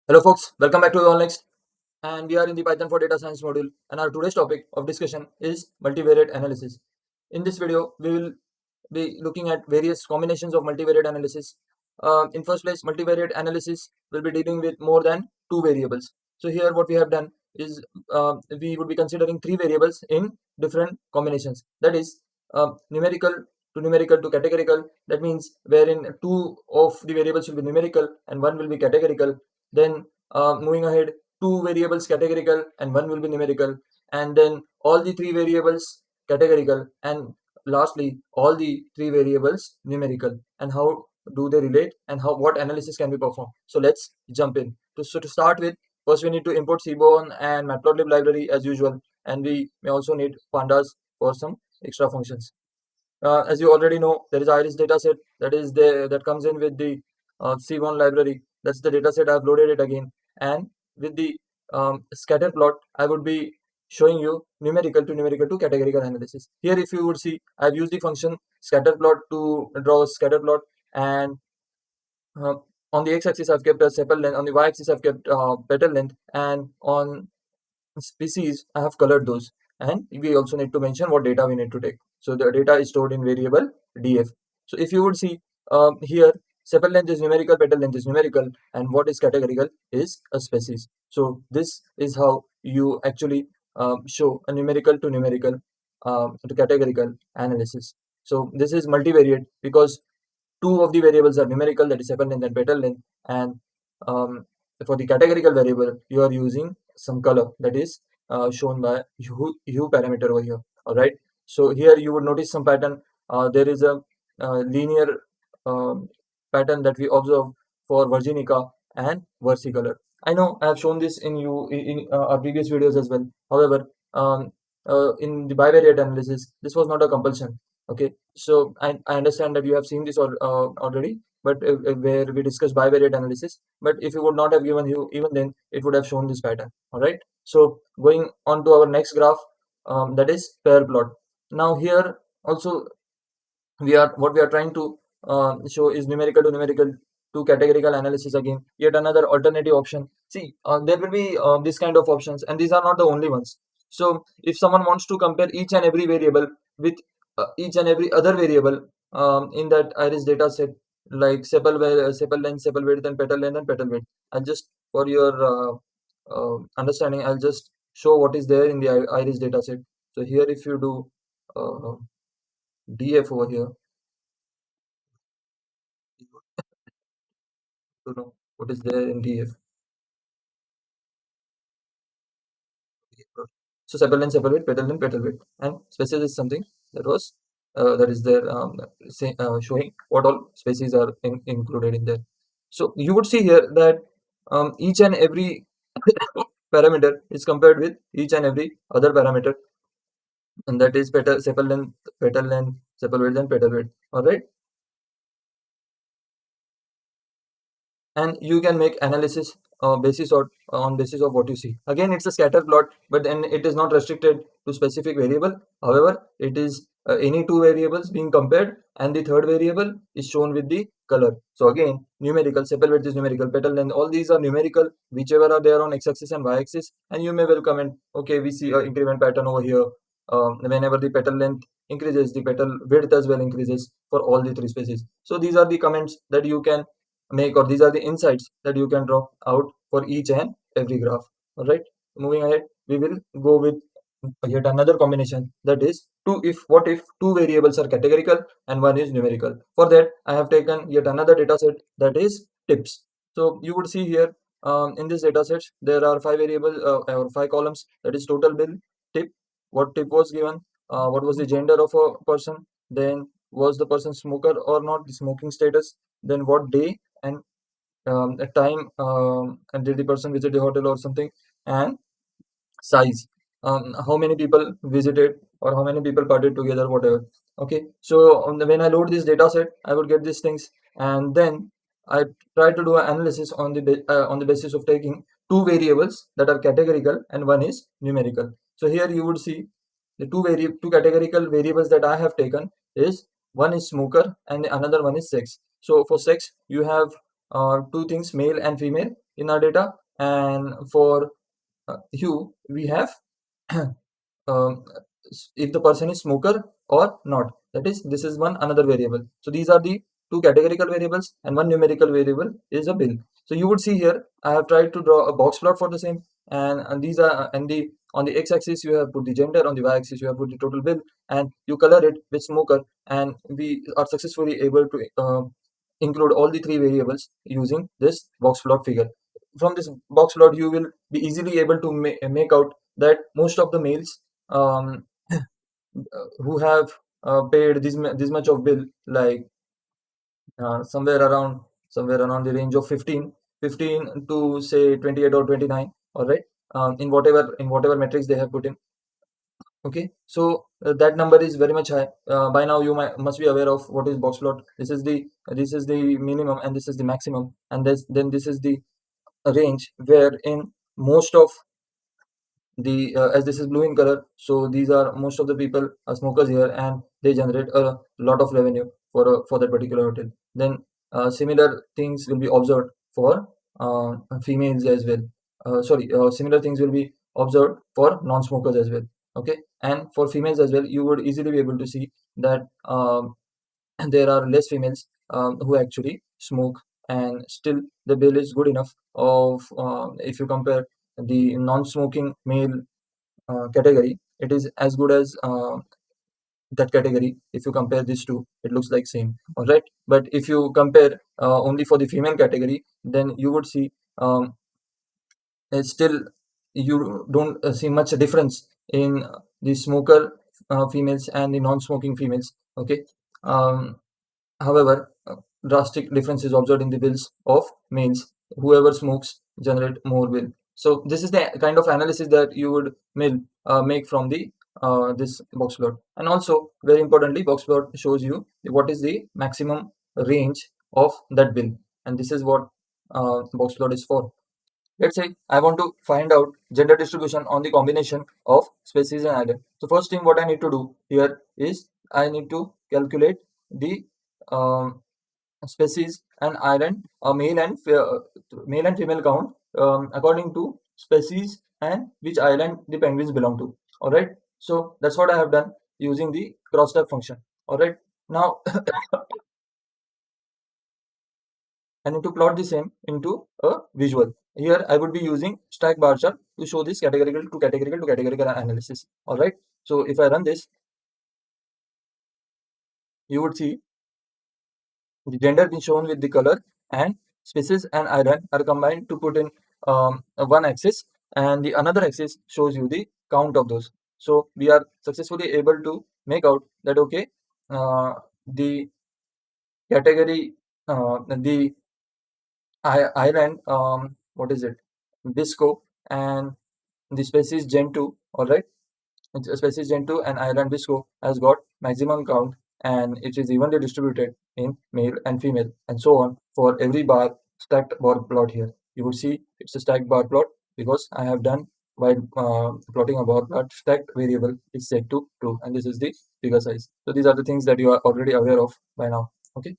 Hello folks, welcome back to EvolvNext, and we are in the Python for Data Science module, and our today's topic of discussion is multivariate analysis. In this video, we will be looking at various combinations of multivariate analysis. In first place, multivariate analysis will be dealing with more than two variables. So here what we have done is we would be considering three variables in different combinations. That is numerical to categorical. That means wherein two of the variables will be numerical and one will be categorical. Then moving ahead, two variables categorical and one will be numerical, and then all the three variables categorical, and lastly all the three variables numerical. And how do they relate, and what analysis can be performed? So let's jump in. To start with, first we need to import Seaborn and Matplotlib library as usual, and we may also need pandas for some extra functions. As you already know, there is iris dataset that comes in with the Seaborn library. That's the dataset. I've loaded it again, and with the scatter plot, I would be showing you numerical to categorical analysis. Here, if you would see, I've used the function scatter plot to draw a scatter plot, and uh, on the x-axis I've kept a sepal length, on the y-axis I've kept petal length, and on species I have colored those. And we also need to mention what data we need to take. So the data is stored in variable df. So if you would see here, sepal length is numerical, petal length is numerical, and what is categorical is a species. So this is how you actually show a numerical to categorical analysis. So this is multivariate because two of the variables are numerical, that is sepal length and petal length, and um, for the categorical variable you are using some color that is shown by hue parameter over here. All right, so here you would notice some pattern. There is a linear um, pattern that we observe for virginica and versicolor. I know I have shown this in our previous videos as well. However, in the bivariate analysis, this was not a compulsion. Okay, so I understand that you have seen this already, but where we discussed bivariate analysis. But if you would not have given you, even then it would have shown this pattern. All right, so going on to our next graph, that is pair plot. Now here also we are trying to show is numerical to categorical analysis. Again, yet another alternative option. See, there will be this kind of options, and these are not the only ones. So if someone wants to compare each and every variable with each and every other variable in that iris data set, like sepal length, sepal width, and petal length and petal width, I'll just, for your understanding, I'll just show what is there in the iris data set. So here if you do uh, df over here, to know what is there in DF. So sepal and sepal width, petal and petal width, and species is something that was that is there, showing what all species are included in there. So you would see here that each and every parameter is compared with each and every other parameter, and that is petal length, sepal width, and petal width. All right. And you can make analysis basis or on basis of what you see. Again, it's a scatter plot, but then it is not restricted to specific variable. However, it is any two variables being compared, and the third variable is shown with the color. So again, numerical, sepal width is numerical, petal length, all these are numerical, whichever are there on x-axis and y-axis. And you may well comment, okay, we see an increment pattern over here. Whenever the petal length increases, the petal width as well increases for all the three species. So these are the comments that you can make, or these are the insights that you can draw out for each and every graph. All right, moving ahead, we will go with yet another combination, that is what if two variables are categorical and one is numerical. For that, I have taken yet another data set, that is tips. So you would see here, in this data set there are five variables or five columns, that is total bill, tip, what tip was given, what was the gender of a person, then was the person smoker or not, the smoking status, then what day and a time, and did the person visit the hotel or something, and size, how many people visited or how many people partied together, whatever. Okay, so when I load this data set, I would get these things, and then I try to do an analysis on the basis of taking two variables that are categorical and one is numerical. So here you would see the two categorical variables that I have taken is, one is smoker and another one is sex. So for sex, you have two things, male and female. in our data, and for hue we have um, if the person is smoker or not. That is, this is one another variable. So these are the two categorical variables, and one numerical variable is a bill. So you would see here I have tried to draw a box plot for the same, and these are and the on the x-axis you have put the gender, on the y-axis you have put the total bill, and you color it with smoker, and we are successfully able to include all the three variables using this box plot figure. From this box plot you will be easily able to make out that most of the males um, who have paid this much of bill, like somewhere around the range of 15 to say 28 or 29, all right, in whatever metrics they have put in. Okay, so that number is very much high. By now you must be aware of what is box plot. This is the minimum and this is the maximum, and then this is the range wherein most of the as this is blue in color, so these are most of the people are smokers here, and they generate a lot of revenue for that particular hotel. Then similar things will be observed for females as well. Sorry, similar things will be observed for non-smokers as well. Okay, and for females as well, you would easily be able to see that there are less females who actually smoke, and still the bill is good enough of if you compare the non-smoking male category, it is as good as that category. If you compare these two, it looks like same, all right. But if you compare only for the female category, then you would see still you don't see much difference in the smoker females and the non-smoking females. Okay, um, however, drastic difference is observed in the bills of males. Whoever smokes generate more bill. So this is the kind of analysis that you would make from the this box plot. And also, very importantly, box plot shows you what is the maximum range of that bill, and this is what box plot is for. Let's say I want to find out gender distribution on the combination of species and island. So first thing what I need to do here is I need to calculate the um, species and island male and female count according to species and which island the penguins belong to. All right. So that's what I have done using the cross-tab function. All right. Now I need to plot the same into a visual. Here I would be using stack bar chart to show this categorical analysis. All right. So if I run this, you would see the gender is shown with the color, and species and island are combined to put in one axis, and the another axis shows you the count of those. So we are successfully able to make out that okay, the category, the island, what is it, Bisco, and the species Gen 2, all right. Species Gen 2 and island Bisco has got maximum count, and it is evenly distributed in male and female, and so on for every bar stacked bar plot here. You would see it's a stacked bar plot because I have done while plotting a bar plot stacked variable is set to true, and this is the figure size. So these are the things that you are already aware of by now. Okay.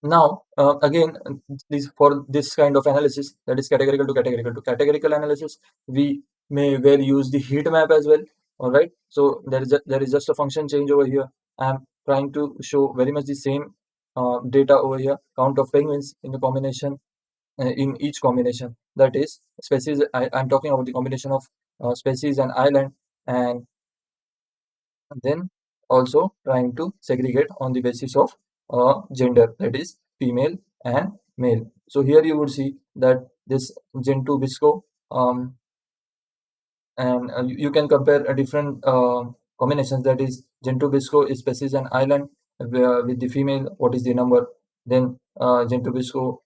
Now, again, for this kind of analysis, that is categorical analysis, we may well use the heat map as well. All right. So there is just a function change over here. I'm trying to show very much the same data over here. Count of penguins in the combination in each combination. That is species. I'm talking about the combination of species and island, and then also trying to segregate on the basis of gender, that is female and male. So here you would see that this Gen 2 Bisco, and you can compare a different combinations, that is Gen 2 Bisco is species and island, with the female what is the number, then Gen 2 Bisco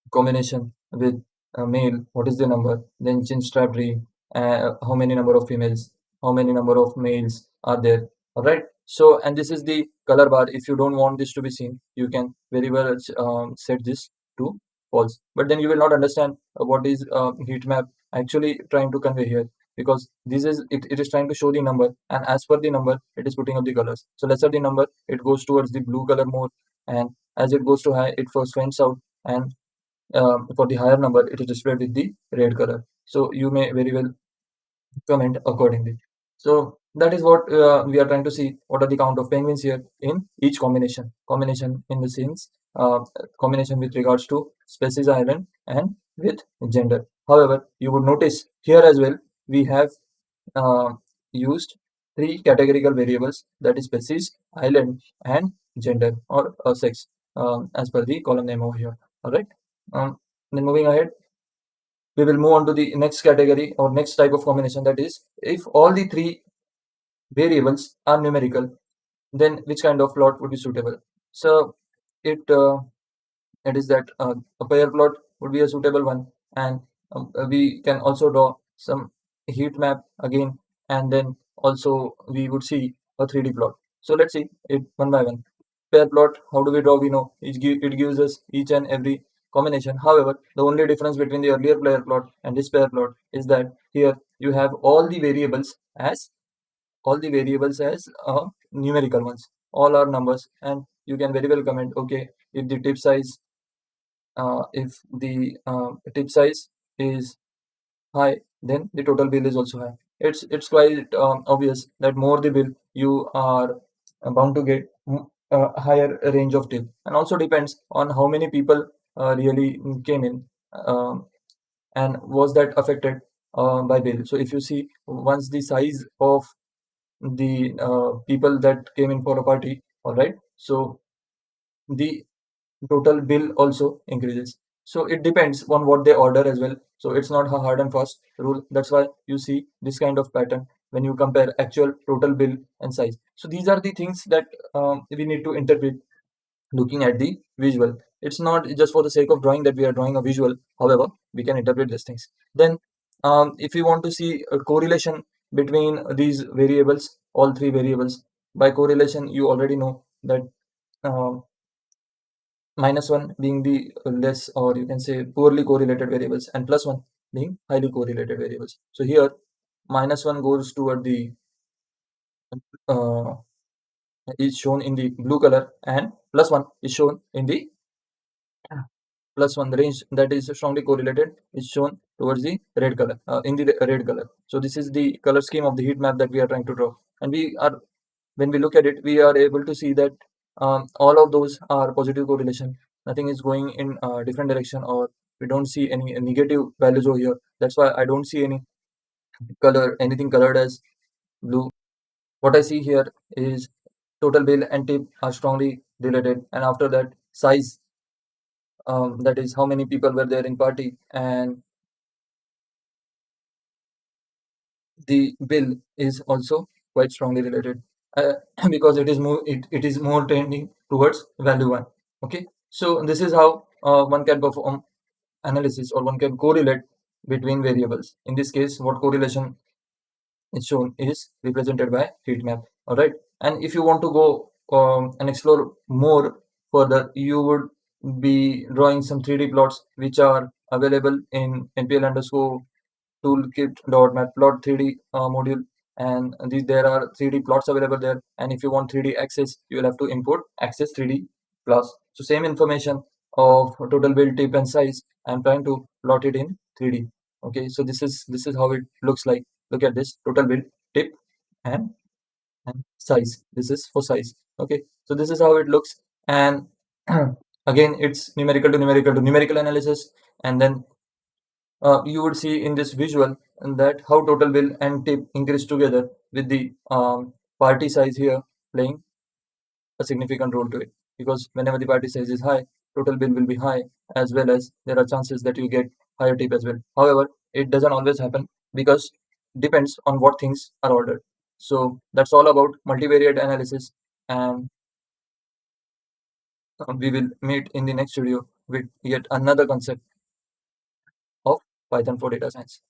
combination with male, what is the number? Then chin strap dream, how many number of females, how many number of males are there? All right. So, and this is the color bar. If you don't want this to be seen, you can very well set this to false. But then you will not understand what is heat map actually trying to convey here, because this is it is trying to show the number, and as per the number, it is putting up the colors. So lesser the number, it goes towards the blue color more, and as it goes to high, it first finds out, and for the higher number, it is displayed with the red color. So you may very well comment accordingly. So that is what we are trying to see. What are the count of penguins here in each combination? Combination in the sense combination with regards to species, island, and with gender. However, you would notice here as well we have uh, used three categorical variables, that is species, island, and gender or sex, as per the column name over here. All right. Um, then moving ahead, we will move on to the next category or next type of combination, that is if all the three variables are numerical, then which kind of plot would be suitable. So it it is that a pair plot would be a suitable one, and we can also draw some heat map again, and then also we would see a 3D plot. So let's see it one by one. Pair plot, how do we draw? We know it gives us each and every combination. However, the only difference between the earlier pair plot and this pair plot is that here you have all the variables as numerical ones. All are numbers, and you can very well comment, okay, if the tip size if the tip size is high, then the total bill is also high. It's quite obvious that more the bill, you are bound to get a higher range of tip, and also depends on how many people really came in, um, and was that affected by bill. So if you see, once the size of the people that came in for a party, all right, so the total bill also increases. So it depends on what they order as well. So it's not a hard and fast rule. That's why you see this kind of pattern when you compare actual total bill and size. So these are the things that we need to interpret looking at the visual. It's not just for the sake of drawing that we are drawing a visual. However, we can interpret these things. Then if we want to see a correlation between these variables, all three variables, by correlation you already know that um, -1 being the less, or you can say poorly correlated variables, and +1 being highly correlated variables. So here -1 goes toward the uh, is shown in the blue color, and +1 is shown in the +1. The range that is strongly correlated is shown towards the red color, in the red color. So this is the color scheme of the heat map that we are trying to draw, and we are, when we look at it, we are able to see that all of those are positive correlation. Nothing is going in a different direction, or we don't see any negative values over here. That's why I don't see anything colored as blue. What I see here is total bill and tip are strongly related, and after that size, that is how many people were there in party, and the bill is also quite strongly related, uh, because it is more tending towards value 1. Okay, so this is how one can perform analysis, or one can correlate between variables. In this case, what correlation is shown is represented by heat map. All right, and if you want to go and explore more further, you would be drawing some 3D plots which are available in npl underscore toolkit.matplot 3D module, and there are 3D plots available there. And if you want 3D access, you will have to import access 3D plus. So same information of total build tip and size, I'm trying to plot it in 3D. Okay, so this is how it looks like. Look at this total build tip and size. This is for size. Okay, so this is how it looks, and again it's numerical to numerical to numerical analysis, and then you would see in this visual that how total bill and tip increase together, with the party size here playing a significant role to it, because whenever the party size is high, total bill will be high, as well as there are chances that you get higher tip as well. However, it doesn't always happen, because depends on what things are ordered. So that's all about multivariate analysis, and we will meet in the next video with yet another concept of Python for data science.